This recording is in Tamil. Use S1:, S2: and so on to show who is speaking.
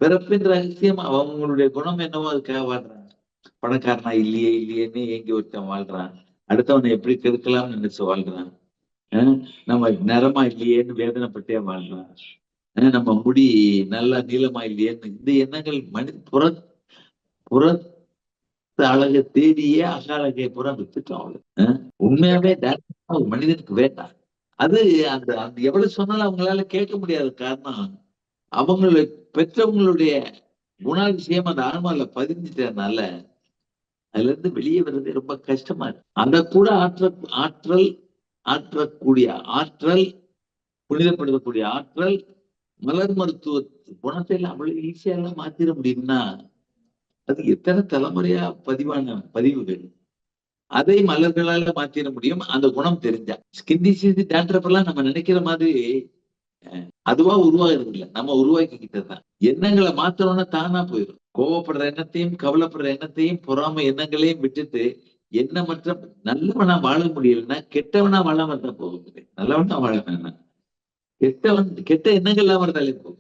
S1: பிறப்பின் ரகசியம் அவங்களுடைய குணம் என்னவோ அதுக்காக வாழ்றாங்க. பணக்காரனா இல்லையே இல்லையேன்னு ஏங்கி ஒருத்தன் வாழ்றான். அடுத்தவனை எப்படி கெடுக்கலாம்னு நினைச்சு வாழ்றான். நம்ம நிறமா இல்லையேன்னு வேதனைப்பட்டே வாழ்றான். நம்ம முடி நல்லா நீளமா இல்லையேன்னு இந்த எண்ணங்கள் புற அழகை தேடியே அழகை புற வித்துட்டோம் அவளுக்கு. உண்மையாவே ஒரு மனிதனுக்கு வேண்டாம். அது அந்த அந்த எவ்வளவு சொன்னாலும் அவங்களால கேட்க முடியாத காரணம் அவங்களுடைய பெற்றவங்களுடைய குணாதிசயம் அந்த ஆன்மால பதிஞ்சிட்டதுனால அதுல இருந்து வெளியே வர்றது ரொம்ப கஷ்டமா இருக்கு. அதை கூட ஆற்றக்கூடிய ஆற்றல், புனிதப்படுத்தக்கூடிய ஆற்றல், மலர் மருத்துவ குணத்தை எல்லாம் அவ்வளவு ஈஸியா எல்லாம் மாத்திர முடியும்னா அது எத்தனை தலைமுறையா பதிவான பதிவுகள். அதை மலர்களால மாத்திர முடியும் அந்த குணம் தெரிஞ்சா. ஸ்கின் டிசீஸ், டேண்ட்ரஃப் எல்லாம் நம்ம நினைக்கிற மாதிரி அதுவா உருவாகிறது இல்லை, நம்ம உருவாக்கிக்கிட்டதுதான். எண்ணங்களை மாத்தணும்னா தானா போயிடும். கோவப்படுற எண்ணத்தையும் கவலைப்படுற எண்ணத்தையும் பொறாம எண்ணங்களையும் விட்டுட்டு எண்ணமற்ற நல்லவனா வாழ முடியலன்னா கெட்டவனா வாழாம தான் போக முடியும். நல்லவனா வாழ வேணாம், கெட்ட எண்ணங்கள் இல்லாம இருந்தாலே போகும்.